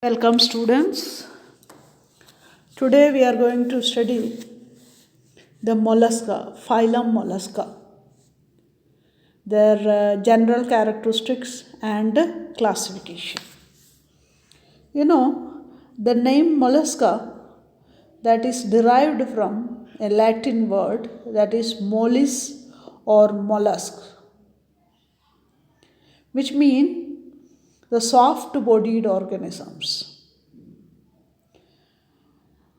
Welcome students. Today we are going to study the mollusca, phylum Mollusca, their general characteristics and classification. You know, the name mollusca that is derived from a Latin word that is mollis or mollusk, which mean the soft-bodied organisms.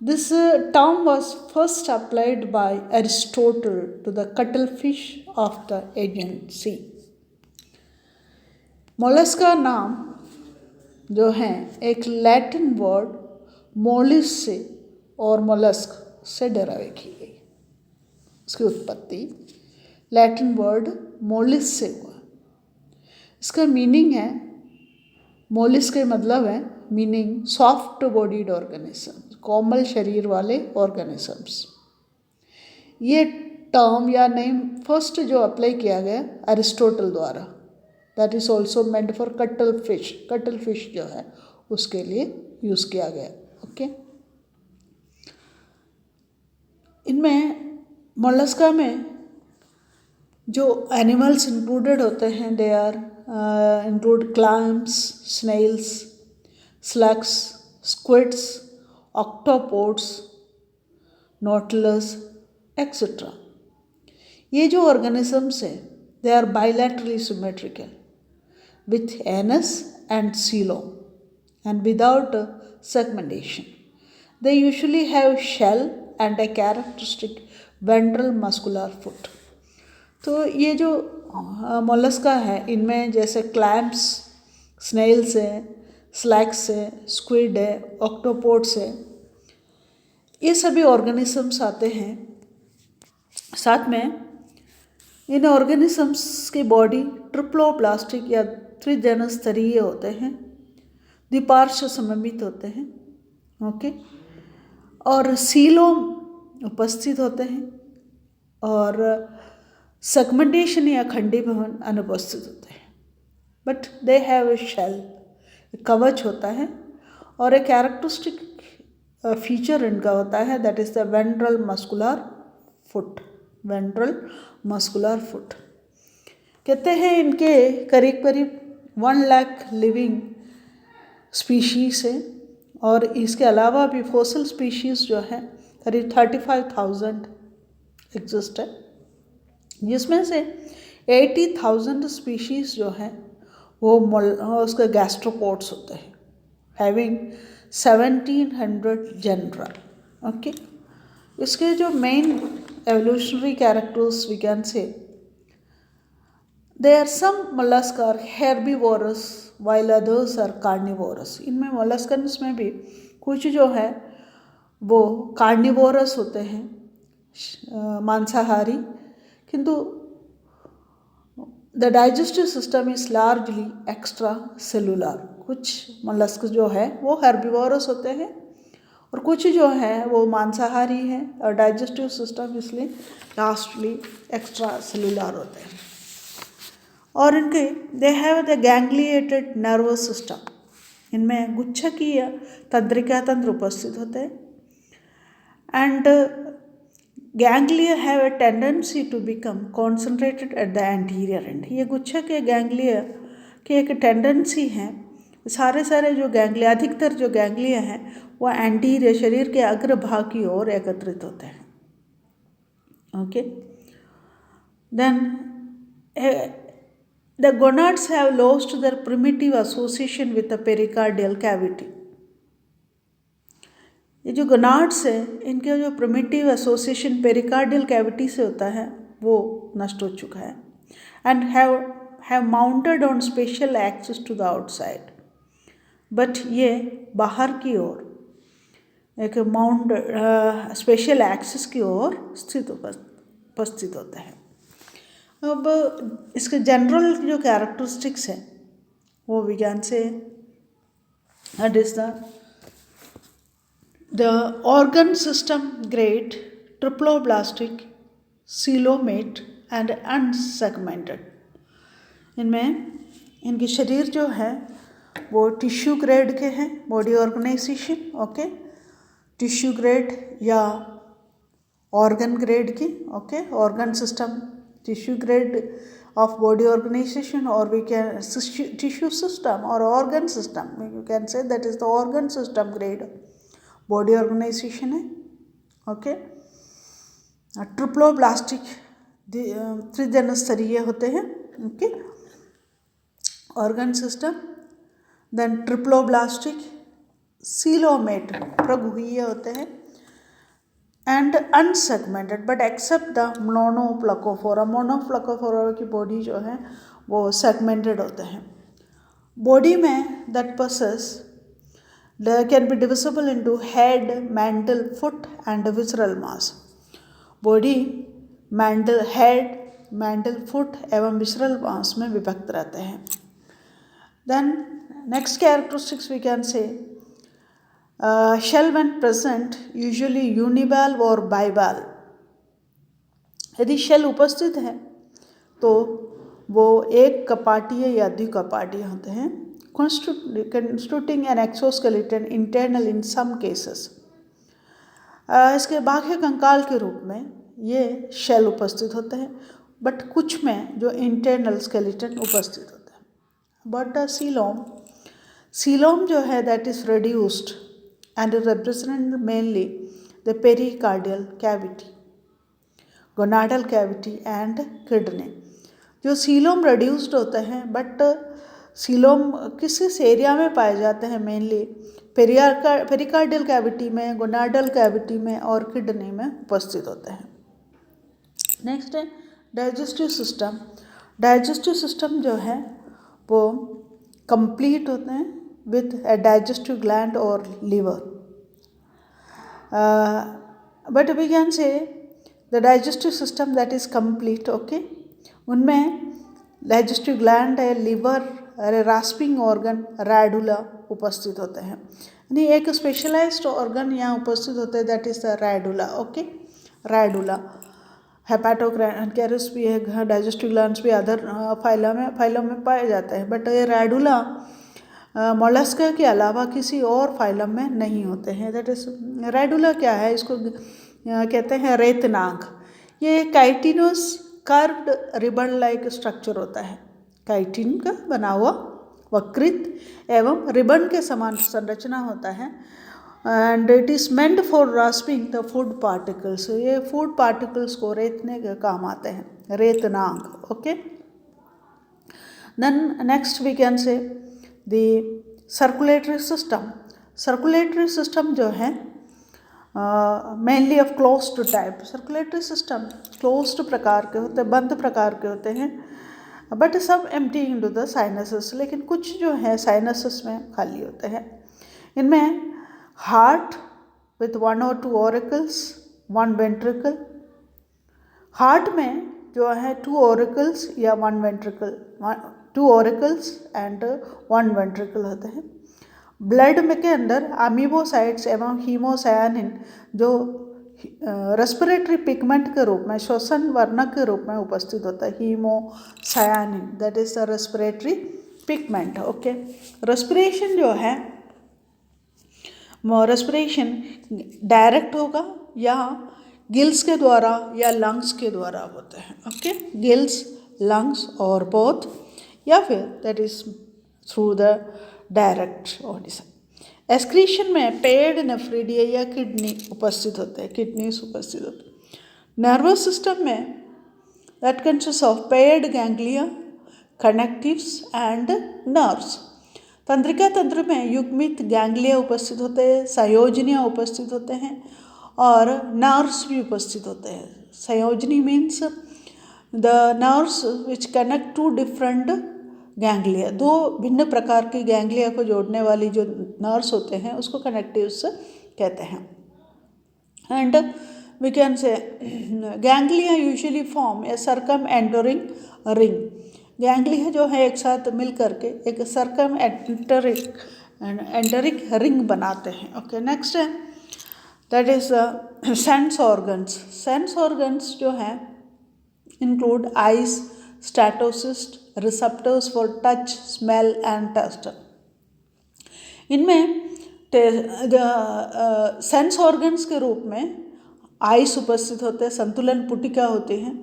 This term was first applied by Aristotle to the cuttlefish of the Aegean Sea. Mollusca नाम जो है एक Latin word mollies से और mollusc से derive की गई। इसकी उत्पत्ति लैटिन वर्ड मोलिस से हुआ। इसका मीनिंग है, मोलिस के मतलब है मीनिंग सॉफ्ट बॉडीड ऑर्गेनिजम्स, कोमल शरीर वाले ऑर्गेनिजम्स। ये टर्म या नेम फर्स्ट जो अप्लाई किया गया अरिस्टोटल द्वारा, that is also meant for cuttle fish जो है उसके लिए यूज़ किया गया। ओके, इनमें मोलस्का में जो एनिमल्स इंक्लूडेड होते हैं they are include clams, snails, slugs, squids, octopods, nautilus, etc. ये जो organisms है they are bilaterally symmetrical with anus and coelom and without segmentation. They usually have shell and a characteristic ventral muscular foot. तो ये जो Mollusca है इनमें जैसे clams, Snell's हैं, स्लैग्स है, स्क्विड है, ऑक्टोपोड्स है, ये सभी ऑर्गेनिजम्स आते हैं। साथ में इन ऑर्गेनिजम्स की बॉडी ट्रिप्लोब्लास्टिक या त्रिजनस्तरीय होते हैं, द्विपार्श्व सममित होते हैं। ओके, और सीलोम उपस्थित होते हैं और सेगमेंटेशन या खंडीभवन अनुपस्थित होते हैं। But they have a shell, कवच होता है और एक कैरेक्टरिस्टिक फीचर इनका होता है that is the ventral muscular foot. कहते हैं इनके करीब करीब 1 लाख लिविंग स्पीशीज़ है और इसके अलावा भी फॉसिल स्पीशीज़ जो है करीब 35,000 एग्जिस्ट है, जिसमें से 80,000 स्पीशीज़ जो है वो उसके गैस्ट्रोपोड्स होते हैं, हैविंग 1700 जेनरा। ओके, इसके जो main evolutionary characters we can say there some mollusc are herbivorous while others are carnivorous. इनमें मोलस्कन्स में भी कुछ जो है वो कार्निवोरस होते हैं, मांसाहारी, किंतु the digestive system is largely extra cellular. कुछ मोलस्क जो है वो हेर्बिवोरस होते हैं और कुछ जो है वो मांसाहारी हैं और डाइजेस्टिव सिस्टम इसलिए लास्टली एक्स्ट्रा सेलुलर होते हैं। और इनके they have the ganglionated nervous system, इनमें गुच्छकीय तंत्रिका तंत्र उपस्थित होते हैं and ganglia have a tendency to become concentrated at the anterior end. ये गुच्छा के गैंग्लिया की एक टेंडेंसी है, सारे जो गैंग्लिया, अधिकतर जो गैंग्लिया हैं वो एंटीरियर शरीर के अग्रभाग की ओर एकत्रित होते हैं। Okay, then the gonads have lost their primitive association with the pericardial cavity. ये जो गोनाड्स है इनके जो प्रिमिटिव एसोसिएशन पेरिकार्डियल कैविटी से होता है वो नष्ट हो चुका है and have mounted on special axis to the outside. But ये बाहर की ओर एक माउंट स्पेशल एक्सिस की ओर उपस्थित होते हैं। अब इसके जनरल जो कैरेक्टरिस्टिक्स हैं वो विज्ञान से that is the organ system great, triploblastic, coelomate and unsegmented। इनमें इनकी शरीर जो है वो टिश्यू ग्रेड के हैं, body organisation, okay, tissue grade या ऑर्गन ग्रेड की, okay, organ system, tissue grade of body organization, or we can tissue system or organ system, you can say that is the organ system grade body organization है, okay. Triploblastic त्रिजन स्तरीय होते हैं, okay, organ system, then triploblastic coelomate प्रगुहीय होते हैं, and unsegmented but except the monoplacophora, monoplacophora की body जो है वो सेगमेंटेड होते हैं। बॉडी में that passes can be divisible into head, mantle, foot and visceral mass. Body head, mantle, foot एवं विसरल मास में विभक्त रहते हैं। Then next characteristics we can say shell when present usually univalve और bivalve। यदि shell उपस्थित है तो वो एक कपाटीय या द्विकपाटीय होते हैं, constituting an exoskeleton internal in some cases। इसके बाह्य कंकाल के रूप में ये शेल उपस्थित होते हैं, बट कुछ में जो इंटरनल स्केलेटन उपस्थित होते हैं। बट सीलोम जो है that is reduced and represent mainly the pericardial cavity, gonadal cavity and kidney। जो सीलोम reduced होते हैं, बट सीलोम किस एरिया में पाए जाते हैं, मेनली पेरिकार्डियल कैविटी में, गोनाडल कैविटी में और किडनी में उपस्थित होते हैं। नेक्स्ट है डाइजेस्टिव सिस्टम। डाइजेस्टिव सिस्टम जो है वो कंप्लीट होते हैं with a digestive gland or liver, but we can say the digestive system that is complete, okay, उनमें digestive gland है, liver, rasping organ, radula उपस्थित होते हैं। यानी एक स्पेशलाइज्ड ऑर्गन यहाँ उपस्थित होते हैं, दैट इज द रैडुला, ओके, रैडुला। हेपाटोकैरस भी है, डाइजेस्टिव ग्लैंड्स भी अदर फाइलम में पाए जाते हैं, बट ये रैडुला मोलस्का के अलावा किसी और फाइलम में नहीं होते हैं। दैट इज रैडुला क्या है, इसको कहते हैं रेतनाग। ये काइटिनोस कर्व्ड रिबन लाइक स्ट्रक्चर होता है, काइटिन का बना हुआ वक्रित एवं रिबन के समान संरचना होता है, and it is meant for rasping the food particles. ये फूड पार्टिकल्स को रेतने के काम आते हैं, रेतनाग, okay. Then next we can say the circulatory system. Circulatory system जो है mainly of closed type. Circulatory system closed प्रकार के होते हैं, बंद प्रकार के होते हैं, बट सब एम्प्टी इनटू द साइनसेस, लेकिन कुछ जो है साइनसेस में खाली होते हैं। इनमें heart with 1 or 2 auricles, 1 ventricle. Heart में जो है 2 ऑरिकल्स या 1 वेंट्रिकल, 2 ऑरिकल्स एंड 1 वेंट्रिकल होते हैं। ब्लड में के अंदर अमीबोसाइट्स एवं हीमोसायानिन जो रेस्पिरेटरी पिगमेंट के रूप में, श्वसन वर्णक के रूप में उपस्थित होता है, haemocyanin, that is the respiratory pigment, okay. Respiration जो है, रेस्पिरेशन डायरेक्ट होगा या गिल्स के द्वारा या लंग्स के द्वारा होते हैं, ओके, गिल्स, लंग्स और बोथ, या फिर that is through the direct audition. Excretion में पेड, नेफ्रिडिया या किडनी उपस्थित होते हैं, किडनीज उपस्थित होते हैं। नर्वस सिस्टम में that consist of paid ganglia, connectives and nerves. तंत्रिका तंत्र में युग्मित गैंग्लिया उपस्थित होते हैं, संयोजनियाँ उपस्थित होते हैं और नर्व्स भी उपस्थित होते हैं। संयोजनी means the nerves which connect to different ganglia, 2 भिन्न प्रकार की गैंग्लिया को जोड़ने वाली जो नर्व्स होते हैं उसको कनेक्टिव्स कहते हैं। And we can say ganglia usually form a circum entering ring. Ganglia जो है एक साथ मिल करके एक सर्कम एंटरिक रिंग बनाते हैं, ओके। नेक्स्ट है that is sense organs. Sense organs जो हैं include eyes, statocyst, receptors for touch, smell and taste, इनमें सेंस ऑर्गन्स के रूप में आइस उपस्थित होते हैं, संतुलन पुटिका होती हैं।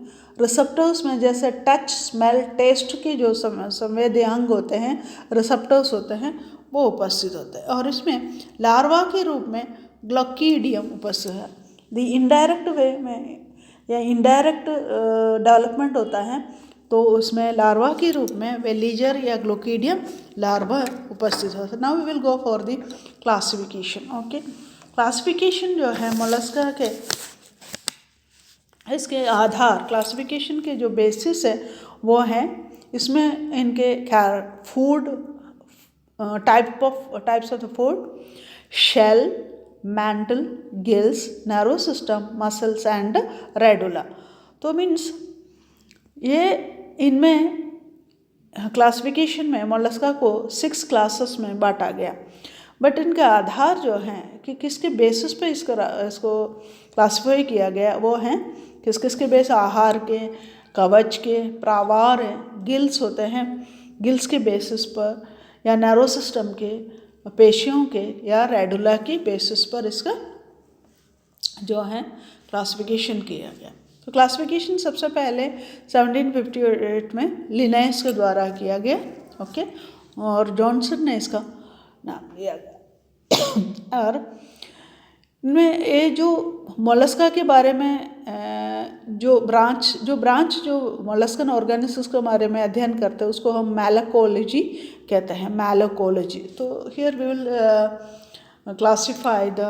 रिसेप्टर्स में जैसे टच, स्मेल, टेस्ट के जो संवेदी अंग होते हैं, रिसेप्टर्स होते हैं, वो उपस्थित होते हैं। और इसमें लार्वा के रूप में ग्लोक्कीडियम उपस्थित है। द इनडायरेक्ट वे में या इनडायरेक्ट डेवलपमेंट होता है, तो उसमें लार्वा के रूप में वेलीजर या ग्लोकीडियम लार्वा उपस्थित होता है। Now we will go for the classification. Okay, classification जो है मोलस्का के, इसके आधार, क्लासिफिकेशन के जो बेसिस है वो है, इसमें इनके food types of the food, shell, mantle, gills, nerve system, muscles and radula. तो मीन्स ये इनमें क्लासिफिकेशन में मोलस्का को 6 क्लासेस में बांटा गया। बट इनका आधार जो है कि किसके बेसिस पे इसको क्लासिफाई किया गया, वो हैं किस किस के बेस, आहार के, कवच के, प्रावार है, गिल्स होते हैं, गिल्स के बेसिस पर, या नर्व सिस्टम के, पेशियों के, या रेडुला की बेसिस पर इसका जो है क्लासिफिकेशन किया गया। तो क्लासिफिकेशन सबसे पहले 1758 में लिनेस के द्वारा किया गया। ओके, और जॉनसन ने इसका नाम दिया गया। और इनमें ये जो मोलस्का के बारे में जो ब्रांच जो मोलस्कन ऑर्गेनिजम्स के बारे में अध्ययन करते हैं, उसको हम मैलाकोलॉजी कहते हैं, मैलाकोलॉजी। तो here we will classify the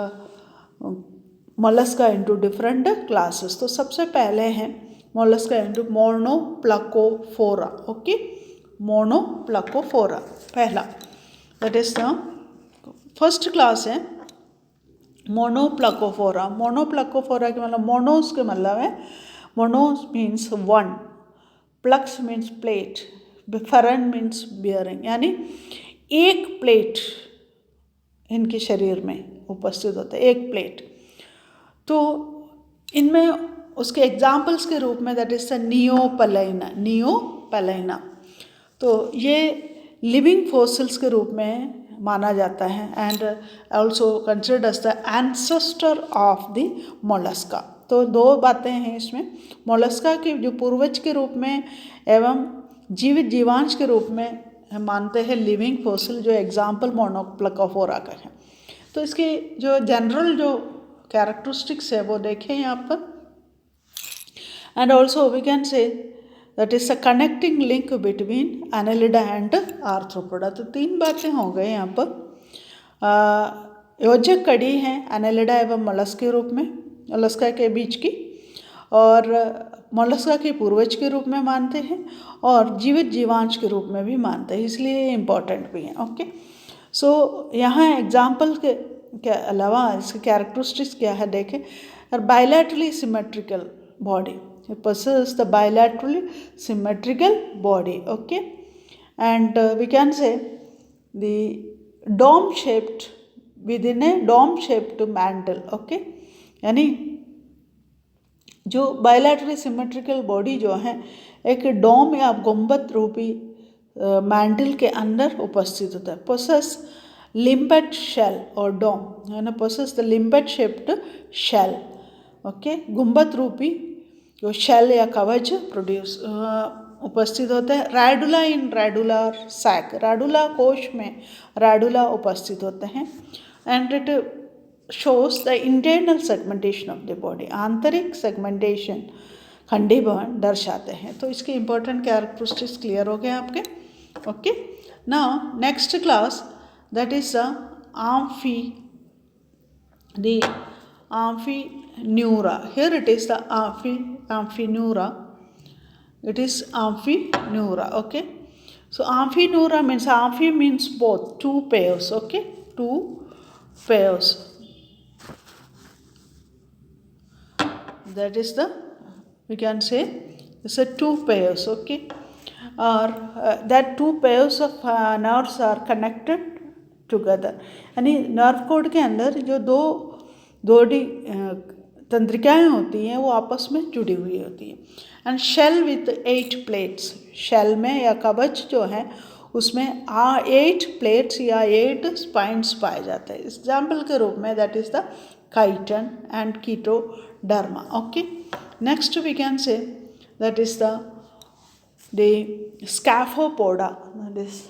mollusca into different classes. तो सबसे पहले है mollusca into monoplacophora. Okay, monoplacophora पहला, that is the first class है मोनोप्लाकोफोरा। मोनोप्लाकोफोरा के मतलब, मोनोस के मतलब है, monos means one, plax means plate, pheron means bearing, यानी एक प्लेट इनके शरीर में उपस्थित होता है, एक प्लेट। तो इनमें उसके एग्जाम्पल्स के रूप में दैट इज द नियोपैलाइना। तो ये लिविंग फॉसिल्स के रूप में माना जाता है and also considered as the ancestor of the Mollusca. तो दो बातें हैं इसमें, मोलस्का के जो पूर्वज के रूप में एवं जीवित जीवांश के रूप में हम मानते हैं लिविंग फॉसिल, जो एग्जाम्पल मोनोप्लाकोफोरा का है। तो इसके जो जनरल जो कैरेक्टरिस्टिक्स है वो देखें यहाँ पर। And also we can say that is a connecting link between Annelida and Arthropoda. तो 3 बातें हो गई यहाँ पर। योजक कड़ी है एनालिडा एवं मोलस्का के रूप में, मोलस्का के बीच की, और मोलस्का के पूर्वज के रूप में मानते हैं, और जीवित जीवांश के रूप में भी मानते हैं, इसलिए इम्पॉर्टेंट भी हैं। ओके, सो यहाँ एग्जाम्पल के अलावा इसके कैरेक्टरिस्टिक्स क्या है देखें। Bilaterally symmetrical body, it possesses the bilaterally symmetrical body. Okay, and we can say the dome shaped, within a dome shaped mantle. Okay, यानी जो बायलैटरली सिमेट्रिकल बॉडी जो है एक डोम या गुंबद रूपी मैंटल के अंदर उपस्थित होता है। पोसेस लिम्पेट शेल और डोम, है ना, possess the limpet shaped shell. Okay, गुंबद रूपी जो शेल या कवच प्रोड्यूस उपस्थित होते हैं। रैडुला इन रैडुलर सैक, रैडुला कोश में रैडुला उपस्थित होते हैं। And it shows the internal segmentation of the body, आंतरिक सेगमेंटेशन खंडीभवन दर्शाते हैं। तो इसके इंपॉर्टेंट कैरेक्टरिस्टिक्स क्लियर हो गए आपके। Okay, now next class that is the amphineura. Here it is the amphineura. It is amphineura. Okay, so amphineura means, amphi means both, 2 pairs. Okay, 2 pairs. That is the, we can say it's a 2 pairs. Okay, or that 2 pairs of nerves are connected together. यानी nerve code के अंदर जो दो तंत्रिकाएँ होती हैं वो आपस में जुड़ी हुई होती हैं। And shell with 8 plates, shell में या कवच जो है उसमें 8 प्लेट्स या 8 स्पाइन्स पाए जाते हैं। एग्जाम्पल के रूप में that is the chitin and Chaetoderma. Okay, next we can say that is the Scaphopoda. That is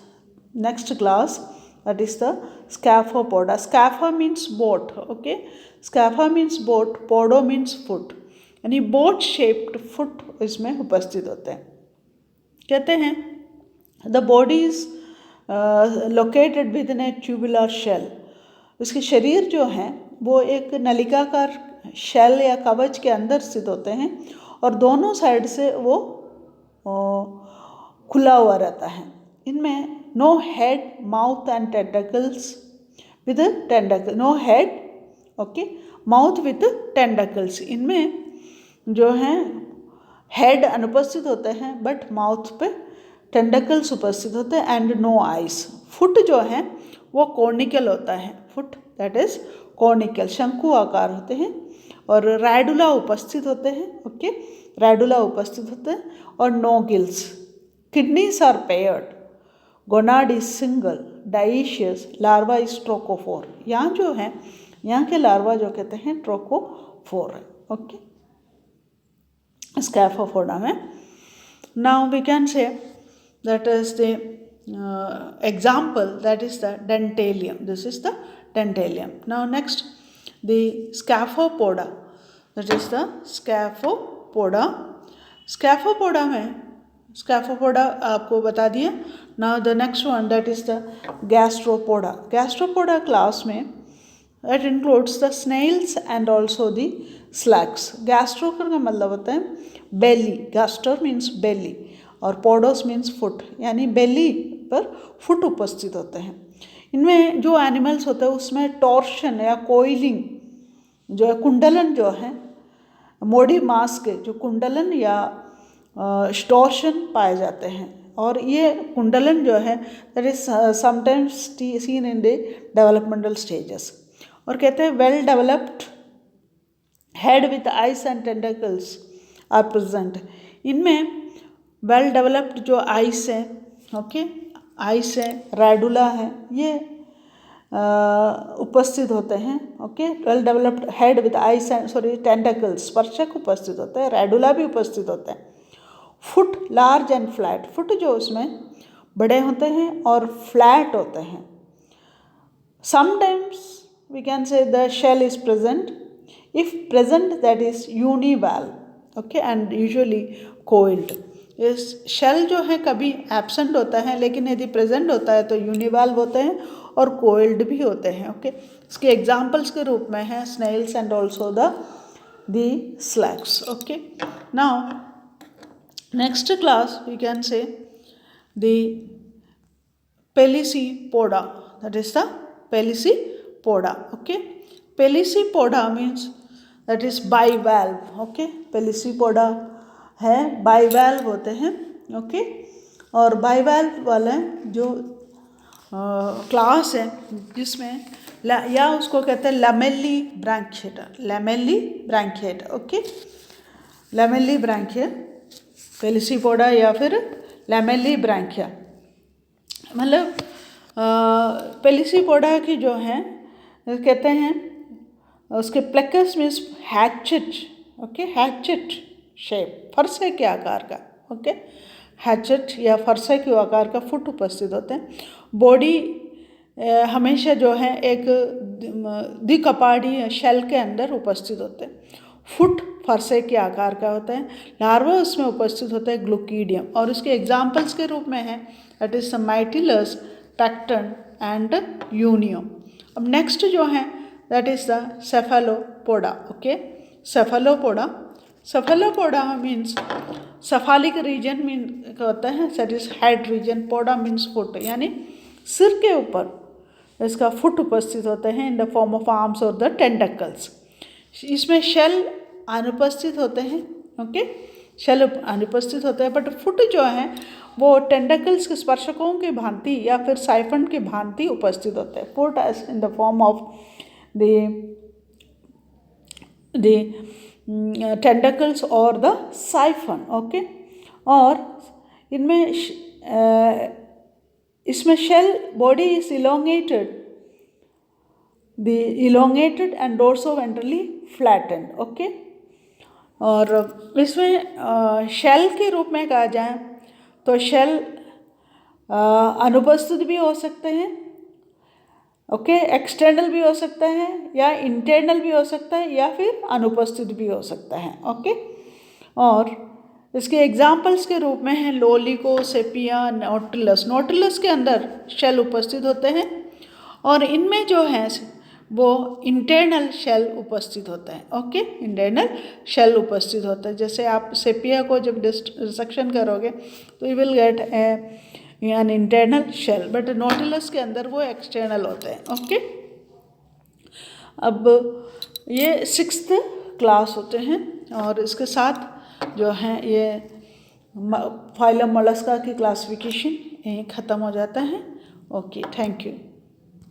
next class, that is the Scaphopoda. Scapha means boat. Okay, Scapha means boat, podo means foot, यानी boat shaped foot इसमें उपस्थित होते हैं। कहते हैं the body is located within a tubular shell. उसके शरीर जो हैं वो एक नलिकाकार शेल या कवच के अंदर स्थित होते हैं और दोनों साइड से वो खुला हुआ रहता है। इनमें no head, mouth and tentacles with tentacle, no head, okay, mouth with tentacles. इनमें जो हैं हेड अनुपस्थित होते हैं बट माउथ पे टेंटकल्स उपस्थित होते हैं एंड नो आइज। फुट जो है वो कॉर्निकल होता है, फुट दैट इज कॉर्निकल, शंकु आकार होते हैं और रैडुला उपस्थित होते हैं। ओके, रैडुला उपस्थित होते हैं और no gills. Kidneys are paired, gonad is single, dioecious, larva is trochophore. यहाँ जो है यहाँ के लार्वा जो कहते हैं ट्रोकोफोर है। ओके, स्कैफोपोडा में। Now we can say that is the example, that is the dentalium. This is the dentalium. Now next the Scaphopoda, that is the Scaphopoda. Scaphopoda में Scaphopoda आपको बता दिया। Now the next one, that is the Gastropoda. Gastropoda class में it includes the snails and also the slugs. Gastro का मतलब होता है belly, gaster means belly और पोडोस मीन्स फुट, यानी बेली पर फुट उपस्थित होते हैं। इनमें जो एनिमल्स होते हैं उसमें टॉर्शन या कोइलिंग जो है, कुंडलन जो है, मोडी मास के जो कुंडलन या टॉर्शन पाए जाते हैं और ये कुंडलन जो है that is sometimes seen in the developmental stages. और कहते हैं well developed head with eyes and tentacles are present. इनमें वेल डेवलप्ड जो आइस है, ओके, आइस है, रैडुला है, ये उपस्थित होते हैं। Okay, well developed head with eyes and tentacles, स्पर्शक उपस्थित होते हैं, रैडुला भी उपस्थित होते हैं। Foot large and flat, foot जो उसमें बड़े होते हैं और फ्लैट होते हैं। Sometimes we can say the shell is present, if present that is univalve, okay, and usually coiled. इस शेल जो है कभी एब्सेंट होता है लेकिन यदि प्रेजेंट होता है तो यूनिवाल्व होते हैं और कोइल्ड भी होते हैं। ओके, इसके एग्जांपल्स के रूप में है snails and also the slugs. Okay, now next class we can say the pelecypoda, that is the pelecypoda. Okay, pelecypoda means that is bivalve. Okay, pelecypoda है बाइवैल्व होते हैं। ओके, और बाइवैल्व वाले जो क्लास है जिसमें या उसको कहते हैं lamellibranchiata, lamellibranchiata. Okay, lamellibranchia, pelecypoda या फिर लैमेली ब्रैंकिया। मतलब पेलिसीपोडा की जो है कहते हैं उसके pelekys means hatchet. Okay, hatchet shape, फरसे के आकार का। ओके, हैचेट या फरसे के आकार का फुट उपस्थित होते हैं। बॉडी हमेशा जो है एक द्विकपाड़ी शेल के अंदर उपस्थित होते हैं। फुट फरसे के आकार का होता है। लार्वा उसमें उपस्थित होता है ग्लूकीडियम, और इसके एग्जाम्पल्स के रूप में है that is Mytilus, chiton and Unio. अब नेक्स्ट जो है that is the Cephalopoda. Okay, Cephalopoda, Cephalopoda means cephalic region mean होता है, that is head region, poda means foot, यानी सिर के ऊपर इसका फुट उपस्थित होते हैं in the form of arms और द टेंटकल्स। इसमें शेल अनुपस्थित होते हैं। ओके, शेल अनुपस्थित होते हैं बट फुट जो है वो टेंटकल्स के स्पर्शकों की भांति या फिर साइफन की भांति उपस्थित होते हैं। Foot as in the form of the tentacles और द साइफन। ओके, और इनमें इसमें shell body is elongated and dorsoventrally flattened, okay. और इसमें शेल के रूप में कहा जाए तो शेल अनुपस्थित भी हो सकते हैं, ओके, एक्सटर्नल भी हो सकता है या इंटरनल भी हो सकता है या फिर अनुपस्थित भी हो सकता है, ओके। और इसके एग्जाम्पल्स के रूप में हैं लोलिको, सेपिया, नोटिलस। नोटिलस के अंदर शेल उपस्थित होते हैं और इनमें जो है वो इंटरनल शेल उपस्थित होता है, ओके, इंटरनल शेल उपस्थित होता है। जैसे आप सेपिया को जब डिसेक्शन करोगे तो you will get an internal shell, but nautilus के अंदर वो एक्सटर्नल होते हैं, ओके। अब ये 6th क्लास होते हैं और इसके साथ जो है ये फाइलम मोलस्का की क्लासिफिकेशन ख़त्म हो जाता है, ओके, थैंक यू।